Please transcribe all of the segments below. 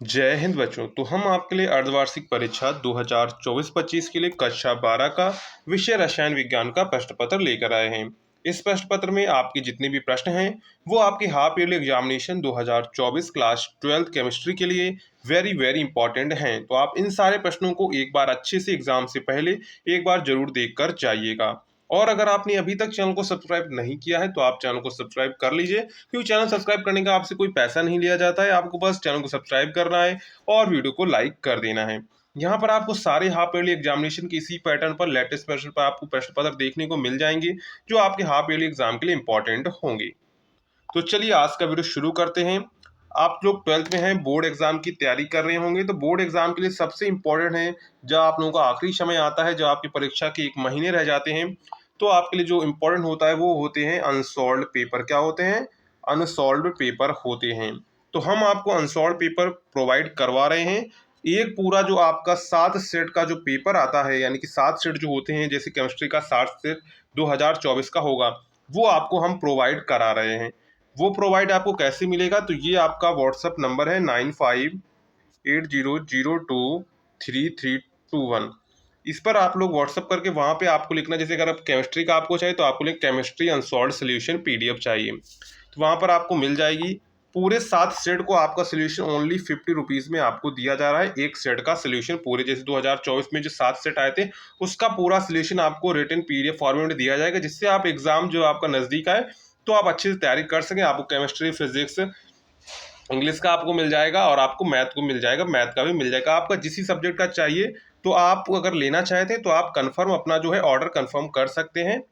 जय हिंद बच्चों। तो हम आपके लिए अर्धवार्षिक परीक्षा 2024-25 के लिए कक्षा 12 का विषय रसायन विज्ञान का प्रश्न पत्र लेकर आए हैं। इस प्रश्न पत्र में आपके जितने भी प्रश्न हैं वो आपके half yearly examination 2024 class 12th chemistry के लिए वेरी वेरी इंपॉर्टेंट हैं। तो आप इन सारे प्रश्नों को एक बार अच्छे से एग्जाम से पहले एक बार जरूर देख कर जाइएगा। और अगर आपने अभी तक चैनल को सब्सक्राइब नहीं किया है तो आप चैनल को सब्सक्राइब कर लीजिए, क्योंकि चैनल सब्सक्राइब करने का आपसे कोई पैसा नहीं लिया जाता है। आपको बस चैनल को सब्सक्राइब करना है और वीडियो को लाइक कर देना है। यहाँ पर आपको सारे हाफ ईयरली एग्जामिनेशन के इसी पैटर्न पर लेटेस्ट प्रश्न पर आपको प्रश्न पत्र देखने को मिल जाएंगे जो आपके हाफ ईयरली एग्जाम के लिए इंपॉर्टेंट होंगे। तो चलिए आज का वीडियो शुरू करते हैं। आप लोग 12th में हैं, बोर्ड एग्जाम की तैयारी कर रहे होंगे, तो बोर्ड एग्जाम के लिए सबसे इंपॉर्टेंट है जब आप लोगों का आखिरी समय आता है, जब आपकी परीक्षा के 1 महीने रह जाते हैं, तो आपके लिए जो इम्पोर्टेंट होता है वो होते हैं अनसॉल्व्ड पेपर। क्या होते हैं? अनसॉल्व्ड पेपर होते हैं। तो हम आपको अनसॉल्व्ड पेपर प्रोवाइड करवा रहे हैं। एक पूरा जो आपका 7 सेट का जो पेपर आता है, यानी कि 7 सेट जो होते हैं, जैसे केमिस्ट्री का 7 सेट 2024 का होगा, वो आपको हम प्रोवाइड करा रहे हैं। वो प्रोवाइड आपको कैसे मिलेगा? तो ये आपका व्हाट्सअप नंबर है 9580023321। इस पर आप लोग व्हाट्सअप करके वहाँ पे आपको लिखना, जैसे अगर आप केमिस्ट्री का आपको चाहिए तो आपको लिख केमिस्ट्री अनसॉल्व्ड सोल्यूशन पीडीएफ चाहिए, तो वहाँ पर आपको मिल जाएगी। पूरे 7 सेट को आपका सोल्यूशन ओनली 50 रुपीज़ में आपको दिया जा रहा है। एक सेट का सोल्यूशन पूरे, जैसे 2024 में जो 7 सेट आए थे उसका पूरा सोल्यूशन आपको रिटन पीडीएफ फॉर्मेट में दिया जाएगा, जिससे आप एग्जाम जो आपका नज़दीक आए तो आप अच्छे से तैयारी कर सकें। आपको केमिस्ट्री, फिजिक्स, इंग्लिश का आपको मिल जाएगा और आपको मैथ को मिल जाएगा, मैथ का भी मिल जाएगा। आपका जिस सब्जेक्ट का चाहिए तो आप अगर लेना चाहते हैं तो आप कंफर्म अपना जो है ऑर्डर कंफर्म कर सकते हैं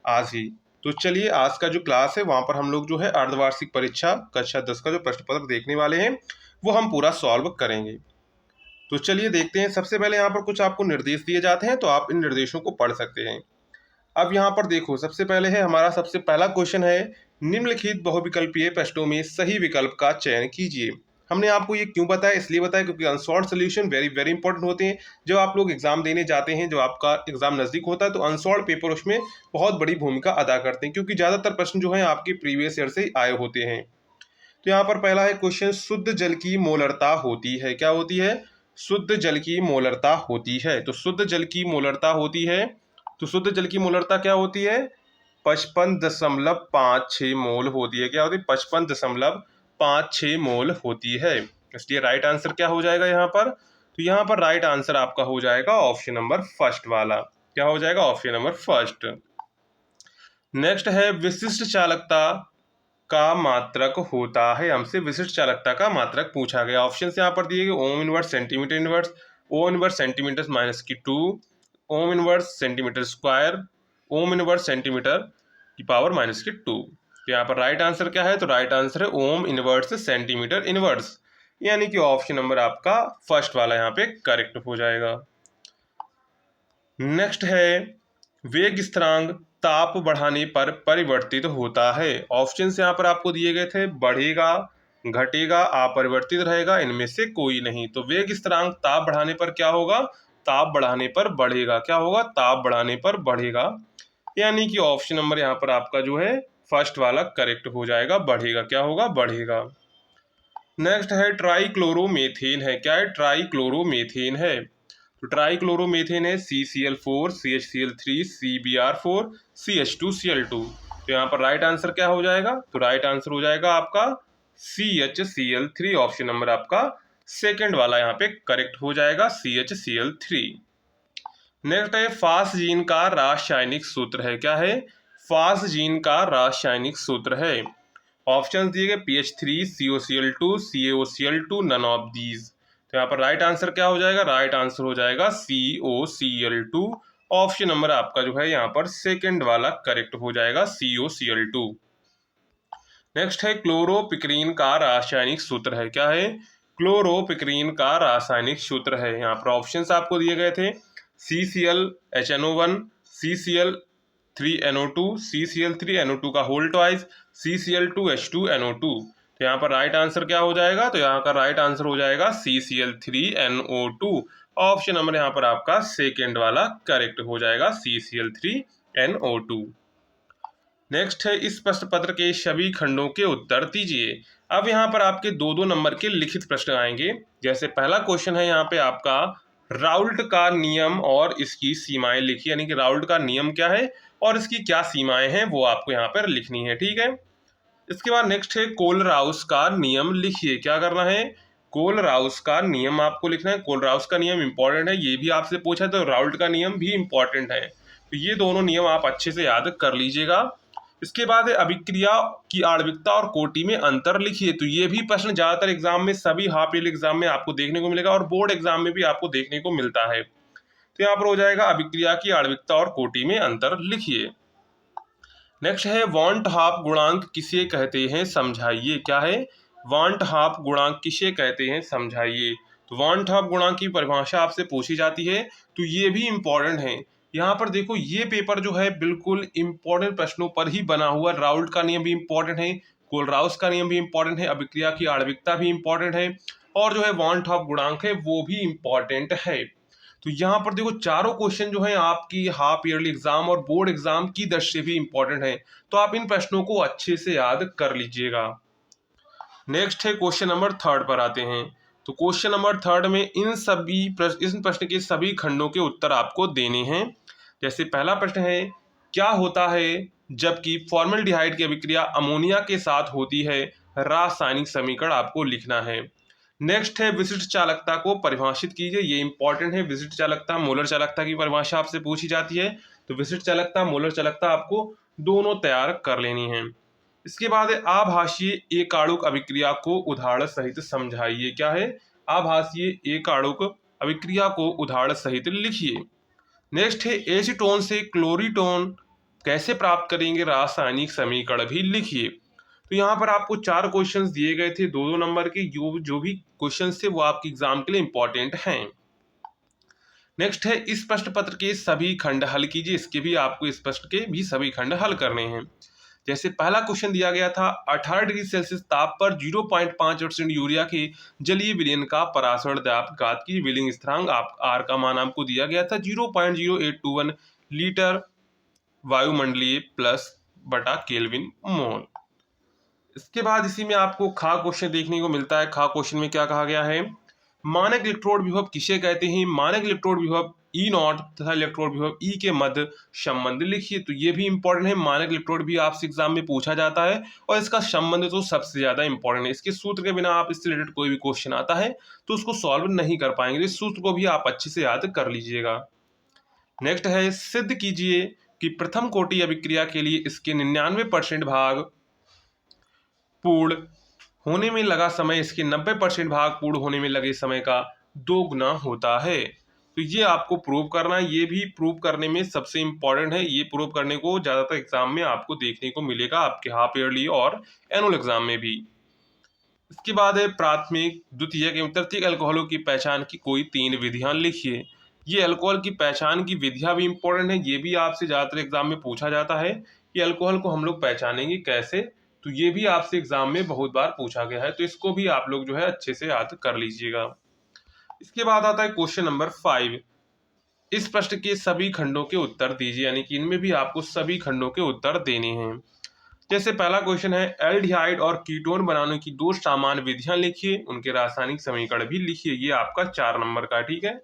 आज ही। तो चलिए आज का जो क्लास है वहाँ पर हम लोग जो है अर्धवार्षिक परीक्षा कक्षा 10 का जो प्रश्न पत्र देखने वाले हैं वो हम पूरा सॉल्व करेंगे। तो चलिए देखते हैं। सबसे पहले यहाँ पर कुछ आपको निर्देश दिए जाते हैं, तो आप इन निर्देशों को पढ़ सकते हैं। अब यहाँ पर देखो, सबसे पहले है हमारा सबसे पहला क्वेश्चन है, निम्नलिखित बहुविकल्पीय प्रश्नों में सही विकल्प का चयन कीजिए। हमने आपको ये क्यों बताया? इसलिए बताया क्योंकि unsolved solution very very important होते हैं। जब आप लोग एग्जाम देने जाते हैं, जब आपका एग्जाम नजदीक होता है, तो अनसॉल्व्ड पेपर उसमें बहुत बड़ी भूमिका अदा करते हैं, क्योंकि ज्यादातर प्रश्न जो है आपके प्रीवियस ईयर से आए होते हैं। तो यहाँ पर पहला है क्वेश्चन, शुद्ध जल की मोलरता होती है। क्या होती है? शुद्ध जल की मोलरता होती है। तो शुद्ध जल की मोलरता होती है, तो शुद्ध जल की मोलरता क्या होती है? 55.56 मोल होती है। क्या होती है? 55.56 मोल होती है। इसलिए राइट आंसर क्या हो जाएगा यहाँ पर? तो यहाँ पर राइट आंसर आपका हो जाएगा ऑप्शन नंबर फर्स्ट वाला। क्या हो जाएगा? Option number first. नेक्स्ट है, विशिष्ट चालकता का मात्रक होता है। हमसे विशिष्ट चालकता का मात्रक पूछा गया। ऑप्शन यहाँ पर दिए गए, ओम इनवर्स, सेंटीमीटर इनवर्स, ओ इनवर्स सेंटीमीटर माइनस की 2, ohm inverse centimetre square, ohm inverse centimetre की पावर माइनस की 2। तो यहाँ पर राइट आंसर क्या है? तो राइट आंसर है ओम इनवर्स सेंटीमीटर इनवर्स, यानी कि ऑप्शन नंबर आपका फर्स्ट वाला यहाँ पे करेक्ट हो जाएगा। नेक्स्ट है, वेग स्थिरांक ताप बढ़ाने पर परिवर्तित होता है। ऑप्शंस यहाँ पर आपको दिए गए थे, बढ़ेगा, घटेगा, अपरिवर्तित रहेगा, इनमें से कोई नहीं। तो वेग स्थिरांक ताप बढ़ाने पर क्या होगा? ताप बढ़ाने पर बढ़ेगा। क्या होगा? ताप बढ़ाने पर बढ़ेगा, यानी कि ऑप्शन नंबर यहाँ पर आपका जो है फर्स्ट वाला करेक्ट हो जाएगा। बढ़ेगा, क्या होगा? बढ़ेगा। नेक्स्ट है, ट्राइक्लोरोमेथेन है। क्या है? ट्राइक्लोरोमेथेन है। तो ट्राइक्लोरोमेथेन है CCl4, CHCl3, CBr4, CH2Cl2। तो यहाँ पर राइट आंसर क्या हो जाएगा? तो राइट आंसर हो जाएगा आपका CHCl3। ऑप्शन नंबर आपका सेकंड वाला यहाँ पे करेक्ट हो जाएगा, CHCl3। नेक्स्ट है, फास्जीन का रासायनिक सूत्र है। क्या है? फास्जीन का रासायनिक सूत्र है। ऑप्शन दिए गए, PH3, COCl2, CaOCl2, none of these. तो यहाँ पर राइट आंसर क्या हो जाएगा? राइट आंसर हो जाएगा COCl2। ऑप्शन नंबर आपका जो है यहाँ पर सेकंड वाला करेक्ट हो जाएगा, COCl2। नेक्स्ट है, क्लोरोपिक्रीन का रासायनिक सूत्र है। क्या है? क्लोरोपिक्रीन का रासायनिक सूत्र है। यहाँ पर ऑप्शंस आपको दिए गए थे, CClHNO1, CCl3NO2, CCl3NO2 का होल ट्वाइस, CCl2H2NO2। तो यहाँ पर राइट आंसर क्या हो जाएगा? तो यहाँ का राइट आंसर हो जाएगा CCl3NO2। ऑप्शन नंबर यहाँ पर आपका सेकेंड वाला करेक्ट हो जाएगा, CCl3NO2। नेक्स्ट है इस प्रश्न पत्र के सभी खंडों के उत्तर दीजिए। अब यहाँ पर आपके दो दो नंबर के लिखित प्रश्न आएंगे। जैसे पहला क्वेश्चन है यहाँ पे आपका, राउल्ट का नियम और इसकी सीमाएं लिखिए, यानी कि राउल्ट का नियम क्या है और इसकी क्या सीमाएं हैं वो आपको यहाँ पर लिखनी है, ठीक है। इसके बाद नेक्स्ट है कोलराउस का नियम लिखिए। क्या करना है, कोलराउस का नियम आपको लिखना है। कोलराउस का नियम इंपॉर्टेंट है, ये भी आपसे पूछा तो राउल्ट का नियम भी इंपॉर्टेंट है, तो ये दोनों नियम आप अच्छे से याद कर लीजिएगा। इसके बाद है अभिक्रिया की आणविकता और कोटि में अंतर लिखिए। तो ये भी प्रश्न ज्यादातर एग्जाम में, सभी हाफ ईयरली एग्जाम में आपको देखने को मिलेगा और बोर्ड एग्जाम में भी आपको देखने को मिलता है। तो यहाँ पर हो जाएगा अभिक्रिया की आणविकता और कोटि में अंतर लिखिए। नेक्स्ट है वांट हाफ गुणांक किसे कहते हैं समझाइए। क्या है, वांट हाफ गुणांक किसे कहते हैं समझाइए। तो वांट हाफ गुणांक की परिभाषा आपसे पूछी जाती है, तो ये भी इंपॉर्टेंट है। यहाँ पर देखो ये पेपर जो है बिल्कुल इंपॉर्टेंट प्रश्नों पर ही बना हुआ। राउल्ट का नियम भी इंपॉर्टेंट है, कोलराउस का नियम भी इंपॉर्टेंट है, अभिक्रिया की आणविकता भी इंपॉर्टेंट है, और जो है वांट हाफ गुणांक है वो भी इंपॉर्टेंट है। तो यहाँ पर देखो चारों क्वेश्चन जो है आपकी हाफ ईयरली एग्जाम और बोर्ड एग्जाम की दृष्टि से भी इंपॉर्टेंट है, तो आप इन प्रश्नों को अच्छे से याद कर लीजिएगा। नेक्स्ट है क्वेश्चन नंबर थर्ड पर आते हैं। तो क्वेश्चन नंबर थर्ड में इस प्रश्न के सभी खंडों के उत्तर आपको देने हैं। जैसे पहला प्रश्न है, क्या होता है जबकि फॉर्मल्डिहाइड की अभिक्रिया अमोनिया के साथ होती है, रासायनिक समीकरण आपको लिखना है। नेक्स्ट है विशिष्ट चालकता को परिभाषित कीजिए। ये इंपॉर्टेंट है, विशिष्ट चालकता मोलर चालकता की परिभाषा आपसे पूछी जाती है, तो विशिष्ट चालकता मोलर चालकता आपको दोनों तैयार कर लेनी है। इसके बाद है आभासीय एकाणुक अभिक्रिया को उदाहरण सहित समझाइए। क्या है, आभासीय एकाणुक अभिक्रिया को उदाहरण सहित लिखिए। नेक्स्ट है एसीटोन से क्लोरीटोन कैसे प्राप्त करेंगे, रासायनिक समीकरण भी लिखिए। तो यहाँ पर आपको चार क्वेश्चंस दिए गए थे, दो दो नंबर के, जो भी क्वेश्चंस थे वो आपके एग्जाम के लिए इंपॉर्टेंट हैं। नेक्स्ट है इस प्रश्न पत्र के सभी खंड हल कीजिए। इसके भी आपको इस प्रश्न के भी सभी खंड हल करने हैं। जैसे पहला क्वेश्चन दिया गया था, 18 डिग्री सेल्सियस ताप पर 0.5% यूरिया के जलीय विलयन का परासरण दाब घात की विलिंग स्थिरांक आप आर का मान आपको दिया गया था 0.0821 लीटर वायुमंडलीय प्लस बटा केल्विन मोल। इसके बाद इसी में आपको खा क्वेश्चन देखने को मिलता है। खा क्वेश्चन में क्या कहा गया है, मानक इलेक्ट्रोड विभव किसे कहते हैं। मानक इलेक्ट्रोड विभव ई नॉट तथा इलेक्ट्रोड विभव ई के मध्य संबंध लिखिए। तो ये भी इंपॉर्टेंट है, मानक इलेक्ट्रोड भी आपसे एग्जाम में पूछा जाता है और इसका संबंध तो सबसे ज्यादा इंपॉर्टेंट है। इसके सूत्र के बिना आप इससे रिलेटेड कोई भी क्वेश्चन आता है तो उसको सॉल्व नहीं कर पाएंगे, इस सूत्र को भी आप अच्छे से याद कर लीजिएगा। नेक्स्ट है सिद्ध कीजिए कि प्रथम कोटि अभिक्रिया के लिए इसके 99% भाग पूर्ण होने में लगा समय इसके 90% भाग पूर्ण होने में लगे समय का 2 गुना होता है। तो ये आपको प्रूव करना है, ये भी प्रूव करने में सबसे इंपॉर्टेंट है। ये प्रूव करने को ज्यादातर एग्जाम में आपको देखने को मिलेगा, आपके हाफ ईयरली और एनुअल एग्जाम में भी। इसके बाद है प्राथमिक द्वितीयक एवं तृतीयक अल्कोहलों की पहचान की कोई 3 विधियां लिखिए। ये अल्कोहल की पहचान की विधियां भी इंपॉर्टेंट है, ये भी आपसे ज्यादातर एग्जाम में पूछा जाता है कि अल्कोहल को हम लोग पहचानेंगे कैसे। तो ये भी आपसे एग्जाम में बहुत बार पूछा गया है, तो इसको भी आप लोग जो है अच्छे से याद कर लीजिएगा। इसके बाद आता है क्वेश्चन नंबर 5, इस प्रश्न के सभी खंडों के उत्तर दीजिए, यानी कि इनमें भी आपको सभी खंडों के उत्तर देने हैं। जैसे पहला क्वेश्चन है, एल्डिहाइड और कीटोन बनाने की 2 सामान्य विधियां लिखिए, उनके रासायनिक समीकरण भी लिखिए। ये आपका 4 नंबर का, ठीक है।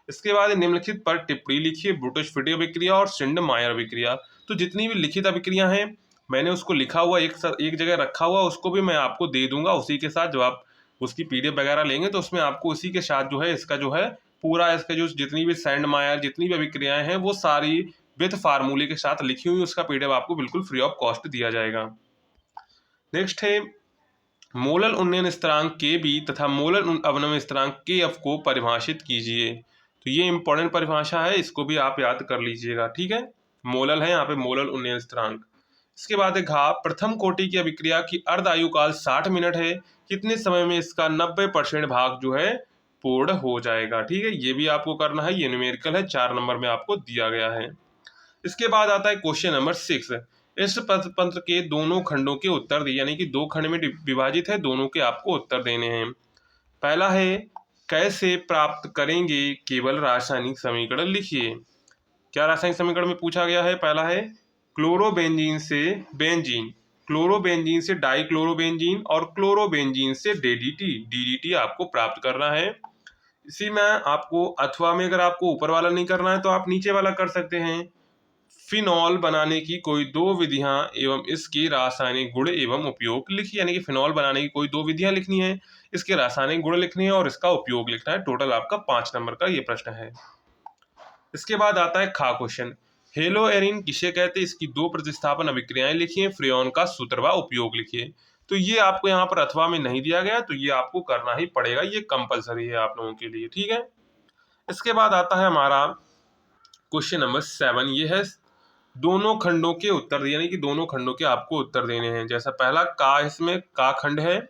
इसके बाद निम्नलिखित पर टिप्पणी लिखिए, ब्रूटस-फिटी अभिक्रिया और शिंड-मायर अभिक्रिया। तो जितनी भी लिखित अभिक्रिया हैं मैंने उसको लिखा हुआ एक जगह रखा हुआ, उसको भी मैं आपको दे दूंगा उसी के साथ। जब आप उसकी पीडीएफ वगैरह लेंगे तो उसमें आपको उसी के साथ जो है इसका जो है पूरा इसका जो जितनी भी सैंड-मायर जितनी भी अभिक्रियाएं हैं वो सारी विद फार्मूले के साथ लिखी हुई, उसका पीडीएफ आपको बिल्कुल फ्री ऑफ कॉस्ट दिया जाएगा। नेक्स्ट है मोलल उन्नयन स्थिरांक के बी तथा मोलल अवनमन स्थिरांक के एफ को परिभाषित कीजिए। तो ये इंपॉर्टेंट परिभाषा है, इसको भी आप याद कर लीजिएगा, ठीक है। मोलल है यहाँ पे, मोलल उन्नयन स्थिरांक। इसके बाद है घा, प्रथम कोटि की अभिक्रिया की अर्ध आयु काल 60 मिनट है, कितने समय में इसका 90% भाग जो है पूर्ण हो जाएगा, ठीक है। ये भी आपको करना है, ये न्यूमेरिकल है, 4 नंबर में आपको दिया गया है। इसके बाद आता है क्वेश्चन नंबर 6, इस पत्र के दोनों खंडों के उत्तर दिए, यानी कि 2 खंड में विभाजित है, दोनों के आपको उत्तर देने हैं। पहला है कैसे प्राप्त करेंगे केवल रासायनिक समीकरण लिखिए। क्या रासायनिक समीकरण में पूछा गया है, पहला है क्लोरोबेंजीन से बेंजीन, क्लोरोबेंजीन से डाइक्लोरोबेंजीन और क्लोरोबेंजीन से डीडीटी, डीडीटी आपको प्राप्त करना है। इसी में आपको अथवा में अगर आपको ऊपर वाला नहीं करना है तो आप नीचे वाला कर सकते हैं। फिनॉल बनाने की कोई दो विधियां एवं इसके रासायनिक गुण एवं उपयोग लिखिए, यानी कि फिनॉल बनाने की कोई दो विधियां लिखनी है, इसके रासायनिक गुण लिखने हैं और इसका उपयोग लिखना है। टोटल आपका 5 नंबर का ये प्रश्न है। इसके बाद आता है खा क्वेश्चन। हेलो एरिन किसे कहते हैं, इसकी दो प्रतिस्थापन अभिक्रियाएं लिखिए, फ्रेयॉन का सूत्र व उपयोग लिखिए। तो ये आपको यहाँ पर अथवा में नहीं दिया गया, तो ये आपको करना ही पड़ेगा, ये कंपलसरी है आप लोगों के लिए, ठीक है। इसके बाद आता है हमारा क्वेश्चन नंबर 7, ये है दोनों खंडों के उत्तर, यानी कि दोनों खंडों के आपको उत्तर देने हैं। जैसा पहला का, इसमें का खंड है,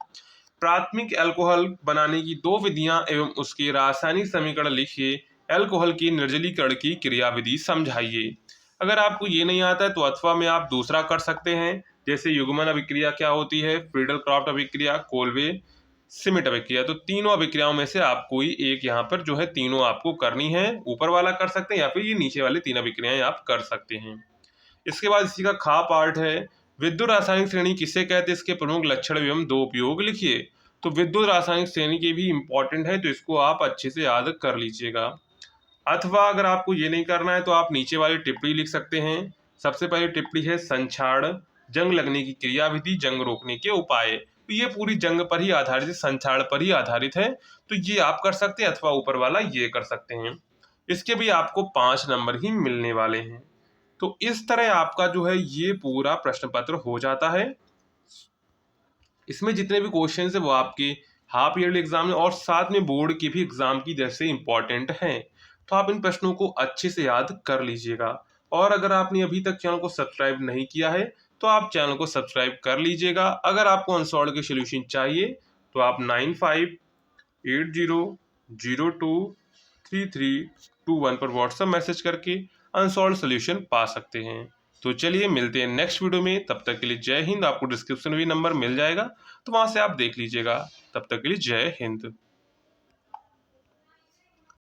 प्राथमिक अल्कोहल बनाने की दो विधियां एवं उसके रासायनिक समीकरण लिखिए, अल्कोहल की निर्जलीकरण की क्रियाविधि समझाइए। अगर आपको ये नहीं आता है तो अथवा में आप दूसरा कर सकते हैं, जैसे युग्मन अभिक्रिया क्या होती है, फ्रीडल क्राफ्ट अभिक्रिया, कोलवे सिमिट अभिक्रिया। तो तीनों अभिक्रियाओं में से आप कोई एक यहाँ पर जो है तीनों आपको करनी है, ऊपर वाला कर सकते हैं या फिर ये नीचे वाले 3 अभिक्रियाएं आप कर सकते हैं। इसके बाद इसी का खा पार्ट है, विद्युत रासायनिक श्रेणी किसे कहते हैं, इसके प्रमुख लक्षण एवं दो उपयोग लिखिए। तो विद्युत रासायनिक श्रेणी के भी इंपॉर्टेंट है, तो इसको आप अच्छे से याद कर लीजिएगा। अथवा अगर आपको ये नहीं करना है तो आप नीचे वाली टिप्पणी लिख सकते हैं। सबसे पहली टिप्पणी है संक्षारण, जंग लगने की क्रियाविधि, जंग रोकने के उपाय। तो ये पूरी जंग पर ही आधारित है, संक्षारण पर ही आधारित है, तो ये आप कर सकते हैं, अथवा ऊपर वाला ये कर सकते हैं। इसके भी आपको 5 नंबर ही मिलने वाले हैं। तो इस तरह आपका जो है ये पूरा प्रश्न पत्र हो जाता है। इसमें जितने भी क्वेश्चन है वो आपके हाफ ईयरली एग्जाम में और साथ में बोर्ड के भी एग्जाम की जैसे इंपॉर्टेंट हैं, तो आप इन प्रश्नों को अच्छे से याद कर लीजिएगा। और अगर आपने अभी तक चैनल को सब्सक्राइब नहीं किया है तो आप चैनल को सब्सक्राइब कर लीजिएगा। अगर आपको अनसॉल्व के सोल्यूशन चाहिए तो आप 9580023321 पर व्हाट्सएप मैसेज करके अनसॉल्व सोल्यूशन पा सकते हैं। तो चलिए मिलते हैं नेक्स्ट वीडियो में, तब तक के लिए जय हिंद। आपको डिस्क्रिप्शन में भी नंबर मिल जाएगा, तो वहां से आप देख लीजिएगा। तब तक के लिए जय हिंद।